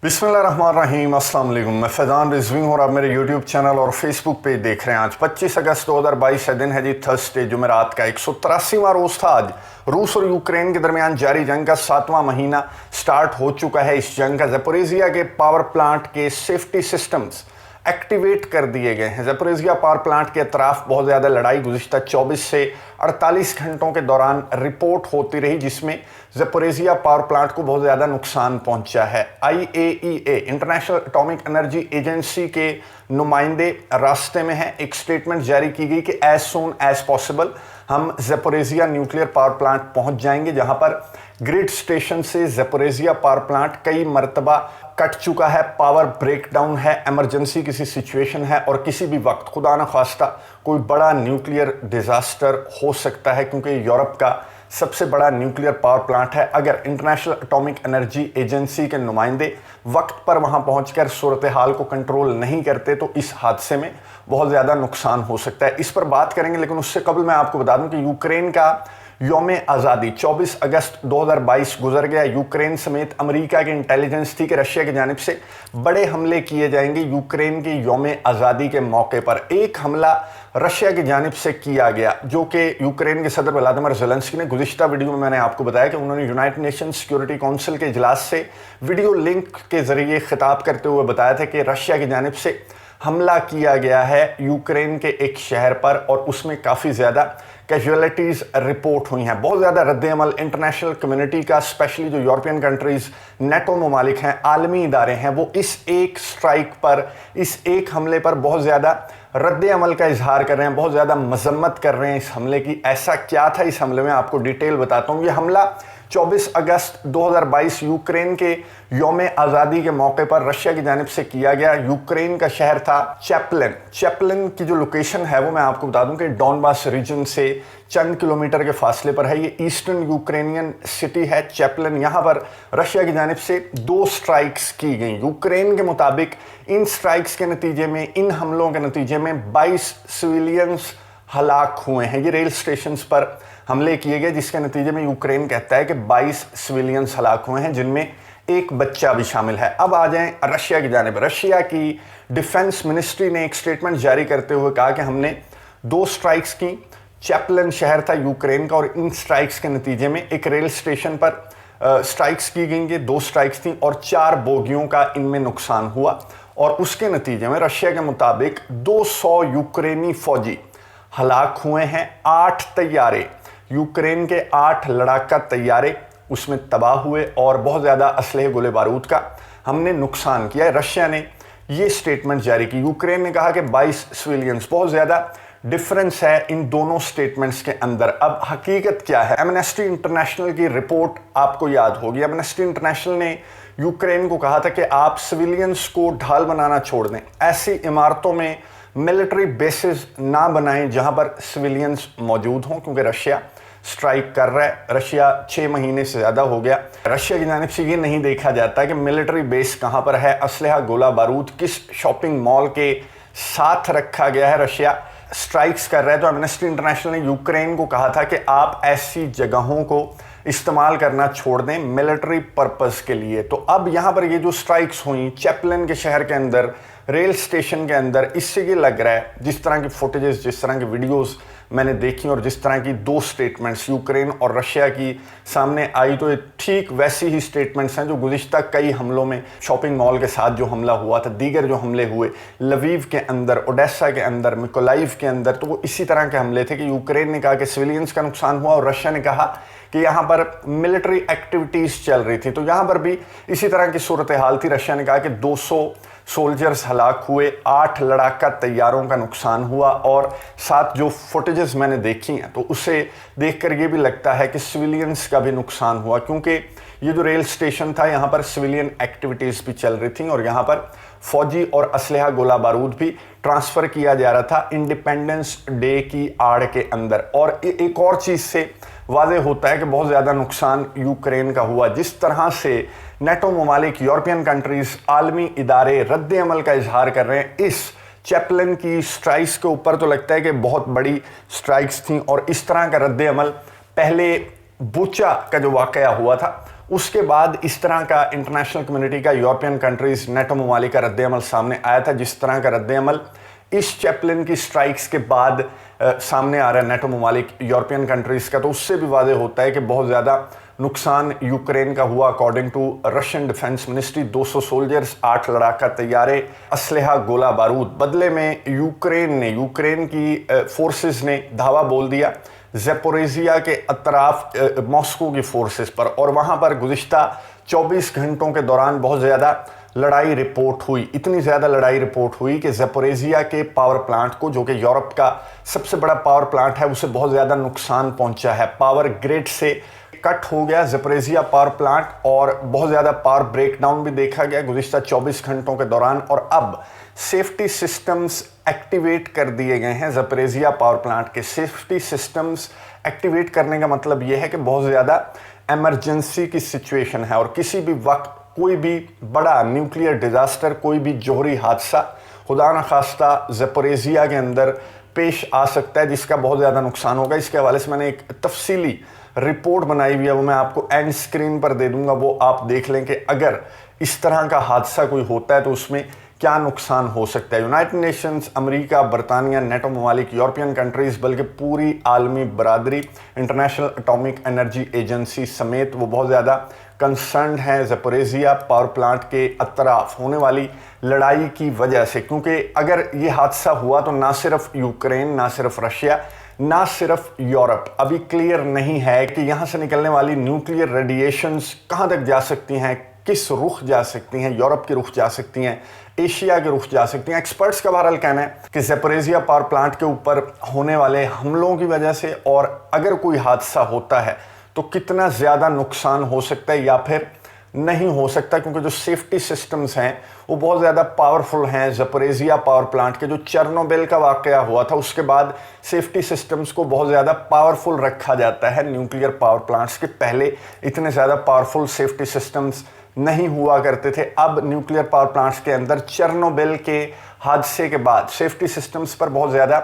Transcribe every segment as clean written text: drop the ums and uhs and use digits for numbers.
बिस्मिल्लाहिर्रहमानिर्रहीम, अस्सलाम वालेकुम। मैं फैज़ान रिजवी हूँ और आप मेरे यूट्यूब चैनल और फेसबुक पेज देख रहे हैं। आज 25 अगस्त 2022 का दिन है जी, थर्सडे, जुमेरात का 183वां रोज़ था आज। रूस और यूक्रेन के दरमियान जारी जंग का 7वां महीना स्टार्ट हो चुका है। इस जंग का ज़पोरिज़िया के पावर प्लांट के सेफ्टी सिस्टम्स एक्टिवेट कर दिए गए हैं। ज़पोरिज़िया पावर प्लांट के अतराफ बहुत ज़्यादा लड़ाई गुज़िश्ता 24 से 48 घंटों के दौरान रिपोर्ट होती रही, जिसमें ज़पोरिज़िया पावर प्लांट को बहुत ज़्यादा नुकसान पहुंचा है। IAEA international atomic energy agency के नुमाइंदे रास्ते में हैं। एक स्टेटमेंट जारी की गई कि एज सून एज पॉसिबल हम ज़पोरिज़िया न्यूक्लियर पावर प्लांट पहुंच जाएंगे, जहां पर ग्रिड स्टेशन से ज़पोरिज़िया पावर प्लांट कई मरतबा कट चुका है। पावर ब्रेकडाउन है, इमरजेंसी किसी सिचुएशन है और किसी भी वक्त खुदा न खास्ता कोई बड़ा न्यूक्लियर डिज़ास्टर हो सकता है, क्योंकि यूरोप का सबसे बड़ा न्यूक्लियर पावर प्लांट है। अगर इंटरनेशनल एटॉमिक एनर्जी एजेंसी के नुमाइंदे वक्त पर वहां पहुंचकर सूरत हाल को कंट्रोल नहीं करते तो इस हादसे में बहुत ज़्यादा नुकसान हो सकता है। इस पर बात करेंगे, लेकिन उससे कबल मैं आपको बता दूं कि यूक्रेन का यौम आज़ादी 24 अगस्त 2022 गुजर गया। यूक्रेन समेत अमेरिका की इंटेलिजेंस थी कि रशिया की जानिब से बड़े हमले किए जाएंगे यूक्रेन के यौम आज़ादी के मौके पर। एक हमला रशिया की जानिब से किया गया, जो कि यूक्रेन के सदर व्लादिमीर ज़ेलेंस्की ने गुज़िश्ता वीडियो में मैंने आपको बताया कि उन्होंने यूनाइटेड नेशन सिक्योरिटी काउंसिल के इजलास से वीडियो लिंक के ज़रिए खिताब करते हुए बताया था कि रशिया की जानिब से हमला किया गया है यूक्रेन के एक शहर पर और उसमें काफ़ी ज़्यादा कैजुअलिटीज़ रिपोर्ट हुई हैं। बहुत ज़्यादा रद्द-ए-अमल इंटरनेशनल कम्युनिटी का, स्पेशली जो यूरोपियन कंट्रीज़, नेटो ममालिक हैं, आलमी इदारे हैं, वो इस एक स्ट्राइक पर, इस एक हमले पर बहुत ज़्यादा रद्द-ए-अमल का इजहार कर रहे हैं, बहुत ज़्यादा मजम्मत कर रहे हैं इस हमले की। ऐसा क्या था इस हमले में, आपको डिटेल बताता हूँ। ये हमला 24 अगस्त 2022 यूक्रेन के यौम आज़ादी के मौके पर रशिया की जानिब से किया गया। यूक्रेन का शहर था चैपलिन की जो लोकेशन है वो मैं आपको बता दूं कि डॉनबास रीजन से चंद किलोमीटर के फासले पर है। ये ईस्टर्न यूक्रेनियन सिटी है चैपलिन। यहाँ पर रशिया की जानिब से 2 स्ट्राइक्स की गई। यूक्रेन के मुताबिक इन स्ट्राइक्स के नतीजे में, इन हमलों के नतीजे में 22 सिविलियंस हलाक हुए हैं। ये रेल स्टेशन पर हमले किए गए, जिसके नतीजे में यूक्रेन कहता है कि 22 सिविलियंस हलाक हुए हैं, जिनमें एक बच्चा भी शामिल है। अब आ जाएं रशिया की जानिब। रशिया की डिफेंस मिनिस्ट्री ने एक स्टेटमेंट जारी करते हुए कहा कि हमने 2 स्ट्राइक्स की। चैपलिन शहर था यूक्रेन का और इन स्ट्राइक्स के नतीजे में एक रेल स्टेशन पर स्ट्राइक्स की गई। 2 स्ट्राइक्स थी और 4 बोगियों का इनमें नुकसान हुआ और उसके नतीजे में रशिया के मुताबिक 200 यूक्रेनी फौजी हलाक हुए हैं। 8 तैयारे, यूक्रेन के 8 लड़ाका तैयारे उसमें तबाह हुए और बहुत ज़्यादा असलहे गोले बारूद का हमने नुकसान किया है। रशिया ने ये स्टेटमेंट जारी की। यूक्रेन ने कहा कि 22 सिविलियंस। बहुत ज़्यादा डिफरेंस है इन दोनों स्टेटमेंट्स के अंदर। अब हकीकत क्या है? एमनेस्टी इंटरनेशनल की रिपोर्ट आपको याद होगी। एमनेस्टी इंटरनेशनल ने यूक्रेन को कहा था कि आप सिविलियंस को ढाल बनाना छोड़ दें, ऐसी इमारतों में मिलिट्री बेसिस ना बनाएं जहां पर सिविलियंस मौजूद हों, क्योंकि रशिया स्ट्राइक कर रहा है। रशिया 6 महीने से ज़्यादा हो गया। रशिया की जानिब से ये नहीं देखा जाता कि मिलिट्री बेस कहाँ पर है, असलहा गोला बारूद किस शॉपिंग मॉल के साथ रखा गया है। रशिया स्ट्राइक्स कर रहा है। तो एमनेस्टी इंटरनेशनल ने यूक्रेन को कहा था कि आप ऐसी जगहों को इस्तेमाल करना छोड़ दें मिलिट्री पर्पस के लिए। तो अब यहाँ पर ये जो स्ट्राइक्स हुई चैपलिन के शहर के अंदर, रेल स्टेशन के अंदर, इससे ये लग रहा है, जिस तरह की फुटेजेस, जिस तरह की वीडियोस मैंने देखी और जिस तरह की 2 स्टेटमेंट्स यूक्रेन और रशिया की सामने आई, तो ये ठीक वैसी ही स्टेटमेंट्स हैं जो गुज़िश्ता कई हमलों में, शॉपिंग मॉल के साथ जो हमला हुआ था, दीगर जो हमले हुए लवीव के अंदर, ओडेसा के अंदर, मिकोलाइव के अंदर, तो वो इसी तरह के हमले थे कि यूक्रेन ने कहा कि सिविलियंस का नुकसान हुआ और रशिया ने कहा कि यहाँ पर मिलिट्री एक्टिविटीज़ चल रही थी। तो यहाँ पर भी इसी तरह की सूरत हाल थी। रशिया ने कहा कि 200 सोल्जर्स हलाक हुए, 8 लड़ाका तैयारों का नुकसान हुआ और साथ जो फुटेजेस मैंने देखी हैं तो उसे देखकर ये भी लगता है कि सिविलियंस का भी नुकसान हुआ, क्योंकि ये जो रेल स्टेशन था यहाँ पर सिविलियन एक्टिविटीज़ भी चल रही थी और यहाँ पर फौजी और असलहा गोला बारूद भी ट्रांसफ़र किया जा रहा था इंडिपेंडेंस डे की आड़ के अंदर। और एक और चीज़ से वाज़ेह होता है कि बहुत ज़्यादा नुकसान यूक्रेन का हुआ। जिस तरह से नेटो ममालिक, यूरोपियन कंट्रीज़, आलमी इदारे रद्द-ए-अमल का इजहार कर रहे हैं इस चैपलिन की स्ट्राइक्स के ऊपर, तो लगता है कि बहुत बड़ी स्ट्राइक्स थी। और इस तरह का रद्द-ए-अमल पहले बुचा का जो वाक़या हुआ था उसके बाद इस तरह का इंटरनेशनल कम्युनिटी का, यूरोपियन कंट्रीज, नेटो ममालिक का रद्द-ए-अमल सामने आया था। जिस तरह का रद्द-ए-अमल इस चैपलिन की स्ट्राइक्स के बाद सामने आ रहा है नेटो ममालिक, यूरोपियन कंट्रीज का, तो उससे भी वाज़ेह होता है कि बहुत ज़्यादा नुकसान यूक्रेन का हुआ। According to Russian defence ministry 200 soldiers, 8 लड़ाका तैयारे, असलहा, गोला बारूद। बदले में यूक्रेन की फोर्सेस ने धावा बोल दिया ज़ेपोरिज़िया के अतराफ मॉस्को की फोर्सेस पर, और वहाँ पर गुज़िश्ता 24 घंटों के दौरान बहुत ज़्यादा लड़ाई रिपोर्ट हुई। इतनी ज़्यादा लड़ाई रिपोर्ट हुई कि ज़ेपोरिज़िया के पावर प्लांट को, जो कि यूरोप का सबसे बड़ा पावर प्लांट है, उसे बहुत ज़्यादा नुकसान पहुंचा है। पावर ग्रिड से कट हो गया ज़ेपोरिज़िया पावर प्लांट, और बहुत ज़्यादा पावर ब्रेकडाउन भी देखा गया गुज़िश्ता 24 घंटों के दौरान। और अब सेफ्टी सिस्टम्स एक्टिवेट कर दिए गए हैं ज़ेपोरिज़िया पावर प्लांट के। सेफ्टी सिस्टम्स एक्टिवेट करने का मतलब यह है कि बहुत ज़्यादा एमरजेंसी की सिचुएशन है, और किसी भी वक्त कोई भी बड़ा न्यूक्लियर डिजास्टर, कोई भी जौहरी हादसा खुदा न खास्ता ज़ेपोरिज़िया के अंदर पेश आ सकता है, जिसका बहुत ज़्यादा नुकसान होगा। इसके हवाले से मैंने एक तफसीली रिपोर्ट बनाई हुई है, वो मैं आपको एंड स्क्रीन पर दे दूंगा, वो आप देख लें कि अगर इस तरह का हादसा कोई होता है तो उसमें क्या नुकसान हो सकता है। यूनाइटेड नेशंस, अमेरिका, बरतानिया, नेटो ममालिक, यूरोपियन कंट्रीज़, बल्कि पूरी आलमी बरादरी, इंटरनेशनल एटॉमिक एनर्जी एजेंसी समेत वो बहुत ज़्यादा कंसर्न है ज़ेपोरिज़िया पावर प्लांट के अतराफ होने वाली लड़ाई की वजह से। क्योंकि अगर ये हादसा हुआ तो ना सिर्फ यूक्रेन, ना सिर्फ रशिया, ना सिर्फ यूरोप, अभी क्लियर नहीं है कि यहाँ से निकलने वाली न्यूक्लियर रेडिएशंस कहाँ तक जा सकती हैं, किस रुख जा सकती हैं। यूरोप की रुख जा सकती हैं, एशिया के रुख जा सकती हैं। एक्सपर्ट्स का बहरहाल कहना है कि ज़ेपोरिज़िया पावर प्लांट के ऊपर होने वाले हमलों की वजह से, और अगर कोई हादसा होता है तो कितना ज़्यादा नुकसान हो सकता है या फिर नहीं हो सकता, क्योंकि जो सेफ्टी सिस्टम्स हैं वो बहुत ज़्यादा पावरफुल हैं। ज़ेपोरिज़िया पावर प्लांट के जो चेर्नोबिल का वाक़या हुआ था उसके बाद सेफ्टी सिस्टम्स को बहुत ज़्यादा पावरफुल रखा जाता है। न्यूक्लियर पावर प्लांट्स के पहले इतने ज़्यादा पावरफुल सेफ्टी सिस्टम्स नहीं हुआ करते थे। अब न्यूक्लियर पावर प्लांट्स के अंदर चेर्नोबिल के हादसे के बाद सेफ्टी सिस्टम्स पर बहुत ज़्यादा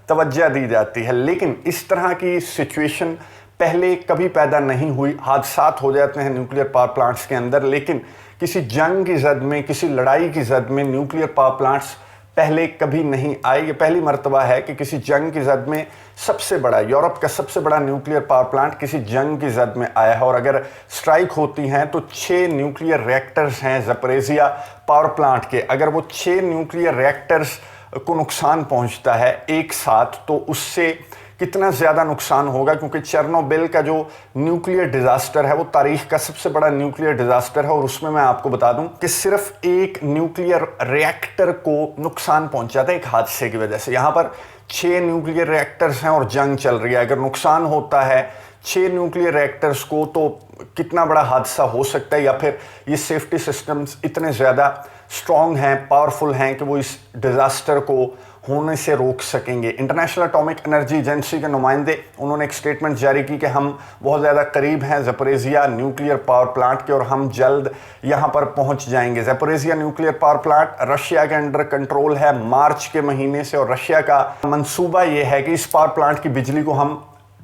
तवज्जो दी जाती है। लेकिन इस तरह की सिचुएशन पहले कभी पैदा नहीं हुई। हादसात हो जाते हैं न्यूक्लियर पावर प्लांट्स के अंदर, लेकिन किसी जंग की जद में, किसी लड़ाई की जद में न्यूक्लियर पावर प्लांट्स पहले कभी नहीं आए। ये पहली मर्तबा है कि किसी जंग की जद में सबसे बड़ा, यूरोप का सबसे बड़ा न्यूक्लियर पावर प्लांट किसी जंग की जद में आया है। और अगर स्ट्राइक होती हैं तो 6 न्यूक्लियर रिएक्टर्स हैं ज़ेपोरिज़िया पावर प्लांट के। अगर वो 6 न्यूक्लियर रिएक्टर्स को नुकसान पहुंचता है एक साथ, तो उससे कितना ज़्यादा नुकसान होगा। क्योंकि चेर्नोबिल का जो न्यूक्लियर डिज़ास्टर है वो तारीख का सबसे बड़ा न्यूक्लियर डिज़ास्टर है, और उसमें मैं आपको बता दूं कि सिर्फ एक न्यूक्लियर रिएक्टर को नुकसान पहुंचा था एक हादसे की वजह से। यहाँ पर 6 न्यूक्लियर रिएक्टर्स हैं और जंग चल रही है। अगर नुकसान होता है 6 न्यूक्लियर रिएक्टर्स को, तो कितना बड़ा हादसा हो सकता है, या फिर ये सेफ्टी सिस्टम्स इतने ज़्यादा स्ट्रॉन्ग हैं, पावरफुल हैं कि वो इस डिज़ास्टर को होने से रोक सकेंगे। इंटरनेशनल एटॉमिक एनर्जी एजेंसी के नुमाइंदे, उन्होंने एक स्टेटमेंट जारी की कि हम बहुत ज़्यादा करीब हैं ज़ेपोरिज़िया न्यूक्लियर पावर प्लांट के, और हम जल्द यहाँ पर पहुँच जाएंगे। Zaporizhzhia nuclear power plant Russia के अंडर कंट्रोल है मार्च के महीने से, और रशिया का मंसूबा ये है कि इस पावर प्लांट की बिजली को हम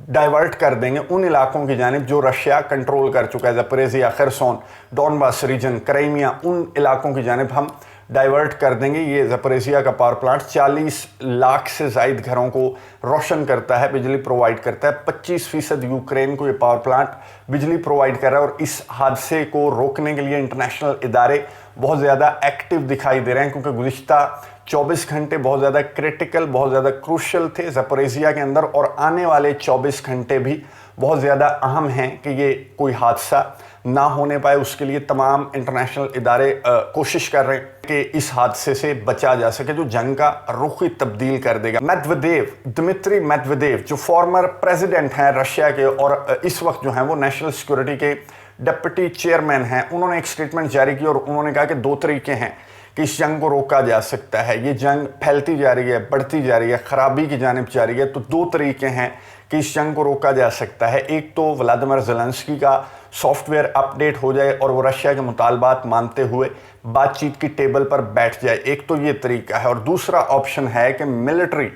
डाइवर्ट कर देंगे उन इलाकों की जानिब जो रशिया कंट्रोल कर चुका है। ज़ेपोरिज़िया, खरसोन, डॉनबास रीजन, क्राइमिया, उन इलाकों की जानिब हम डाइवर्ट कर देंगे। ये ज़ेपोरिज़िया का पावर प्लांट 40 लाख से ज़ायद घरों को रोशन करता है, बिजली प्रोवाइड करता है। 25% यूक्रेन को ये पावर प्लांट बिजली प्रोवाइड कर रहा है। और इस हादसे को रोकने के लिए इंटरनेशनल इदारे बहुत ज़्यादा एक्टिव दिखाई दे रहे हैं, क्योंकि गुज़िश्ता 24 घंटे बहुत ज़्यादा क्रिटिकल, बहुत ज़्यादा क्रूशल थे ज़ेपोरिज़िया के अंदर, और आने वाले 24 घंटे भी बहुत ज़्यादा अहम हैं कि ये कोई हादसा ना होने पाए। उसके लिए तमाम इंटरनेशनल इदारे कोशिश कर रहे हैं कि इस हादसे से बचा जा सके जो जंग का रुख ही तब्दील कर देगा। दिमित्री मेदवेदेव जो फॉर्मर प्रेसिडेंट हैं रशिया के, और इस वक्त जो हैं वो नेशनल सिक्योरिटी के डिप्टी चेयरमैन हैं, उन्होंने एक स्टेटमेंट जारी की और उन्होंने कहा कि 2 तरीके हैं कि इस जंग को रोका जा सकता है। ये जंग फैलती जा रही है, बढ़ती जा रही है, ख़राबी की जानिब जा रही है, तो 2 तरीके हैं कि इस जंग को रोका जा सकता है। एक तो व्लादिमीर ज़ेलेंस्की का सॉफ्टवेयर अपडेट हो जाए और वो रशिया के मुतालबात मानते हुए बातचीत की टेबल पर बैठ जाए, एक तो ये तरीका है। और दूसरा ऑप्शन है कि मिलिट्री,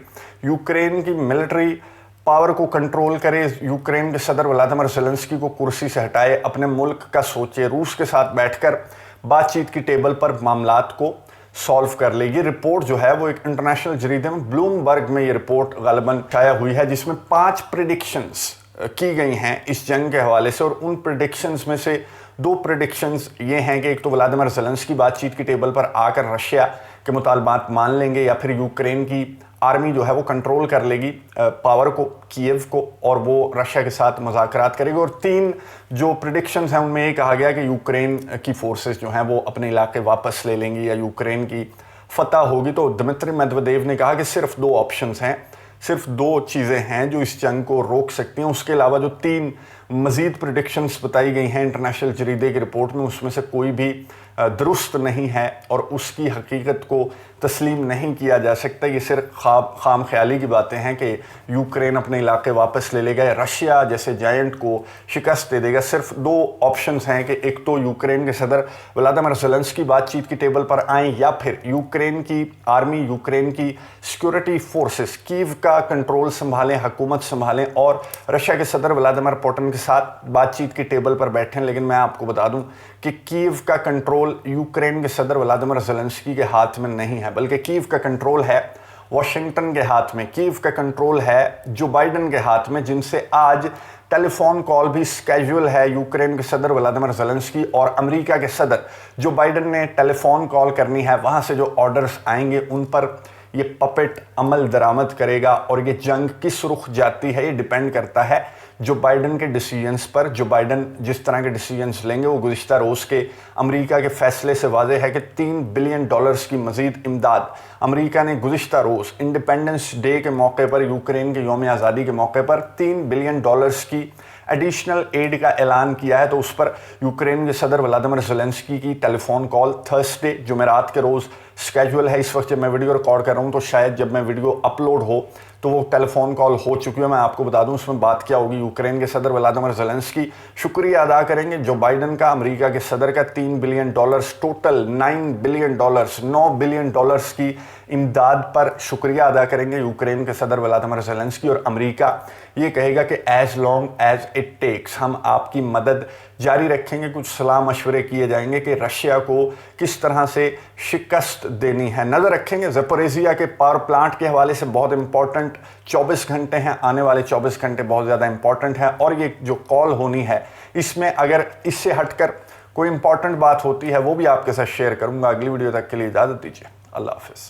यूक्रेन की मिलिट्री पावर को कंट्रोल करे, यूक्रेन के सदर व्लादिमीर ज़ेलेंस्की को कुर्सी से हटाए, अपने मुल्क का सोचे, रूस के साथ बैठकर बातचीत की टेबल पर मामलात को सॉल्व कर ले। ये रिपोर्ट जो है वो एक इंटरनेशनल जरीदे में ब्लूमबर्ग में ये रिपोर्ट गालिबन शाया हुई है, जिसमें 5 प्रेडिक्शंस की गई हैं इस जंग के हवाले से। और उन प्रेडिक्शंस में से 2 प्रेडिक्शंस ये हैं कि एक तो व्लादिमीर ज़ेलेंस्की बातचीत की टेबल पर आकर रशिया के मुतालबात मान लेंगे, या फिर यूक्रेन की आर्मी जो है वो कंट्रोल कर लेगी पावर को, कीव को, और वो रशिया के साथ मुज़ाकरात करेगी। और 3 जो प्रेडिक्शंस हैं उनमें ये कहा गया कि यूक्रेन की फोर्सेस जो हैं वो अपने इलाके वापस ले लेंगी या यूक्रेन की फतह होगी। तो दिमित्री मेदवेदेव ने कहा कि सिर्फ 2 ऑप्शंस हैं, सिर्फ 2 चीज़ें हैं जो इस जंग को रोक सकती हैं। उसके अलावा जो 3 मज़ीद प्रेडिक्शंस बताई गई हैं इंटरनेशनल जरीदे की रिपोर्ट में, उसमें से कोई भी दुरुस्त नहीं है और उसकी हकीकत को तस्लीम नहीं किया जा सकता। ये सिर्फ खाम ख्याली की बातें हैं कि यूक्रेन अपने इलाके वापस ले लेगा या रशिया जैसे जायंट को शिकस्त दे देगा। सिर्फ 2 ऑप्शंस हैं कि एक तो यूक्रेन के सदर व्लादिमीर ज़ेलेंस्की बातचीत की टेबल पर आएँ, या फिर यूक्रेन की आर्मी, यूक्रेन की सिक्योरिटी फोर्सेस कीव का कंट्रोल संभालें, हुकूमत संभालें और रशिया के सदर व्लादिमीर पुतिन के साथ बातचीत की टेबल पर बैठें। लेकिन मैं आपको बता दूं कि कीव का कंट्रोल यूक्रेन के सदर व्लादिमीर ज़ेलेंस्की के हाथ में नहीं है, बल्कि कीव का कंट्रोल है वाशिंगटन के हाथ में। कीव का कंट्रोल है जो बाइडन के हाथ में, जिनसे आज टेलीफोन कॉल भी स्केड्यूल है यूक्रेन के सदर व्लादिमीर ज़ेलेंस्की और अमेरिका के सदर जो बाइडन ने टेलीफोन कॉल करनी है, वहाँ से जो ऑर्डर्स आएंगे उन पर ये पपेट अमल दरामद करेगा। और ये जंग किस रुख जाती है ये डिपेंड करता है जो बाइडन के डिसीजंस पर। जो बाइडन जिस तरह के डिसीजंस लेंगे वो गुज़िश्ता रोज़ के अमेरिका के फैसले से वाज़ेह है कि $3 बिलियन की मज़ीद इमदाद अमेरिका ने गुज़िश्ता रोज़ इंडिपेंडेंस डे के मौके पर, यूक्रेन के यौम आज़ादी के मौके पर $3 बिलियन की एडिशनल एड का ऐलान किया है। तो उस पर यूक्रेन के सदर व्लादिमीर ज़ेलेंस्की की टेलीफोन कॉल थर्सडे जुमेरात के रोज़ स्केड्यूल है। इस वक्त जब मैं वीडियो रिकॉर्ड कर रहा हूँ तो शायद जब मैं वीडियो अपलोड हो तो वो टेलीफोन कॉल हो चुकी है। मैं आपको बता दूं उसमें बात क्या होगी। यूक्रेन के सदर व्लादिमीर ज़ेलेंस्की शुक्रिया अदा करेंगे जो बाइडन का, अमेरिका के सदर का $3 बिलियन, टोटल $9 बिलियन, $9 बिलियन की इमदाद पर शुक्रिया अदा करेंगे यूक्रेन के सदर व्लादिमीर ज़ेलेंस्की। और अमेरिका ये कहेगा कि as long as it takes, हम आपकी मदद जारी रखेंगे। कुछ सलाह मशवरे किए जाएंगे कि रशिया को किस तरह से शिकस्त देनी है। नज़र रखेंगे ज़पोरिज़िया के पावर प्लांट के हवाले से बहुत इंपॉर्टेंट 24 घंटे हैं, आने वाले 24 घंटे बहुत ज़्यादा इंपॉर्टेंट हैं। और ये जो कॉल होनी है इसमें अगर इससे हटकर कोई इंपॉर्टेंट बात होती है वो भी आपके साथ शेयर करूँगा। अगली वीडियो तक के लिए इजाज़त दीजिए। अल्लाह हाफ़िज़।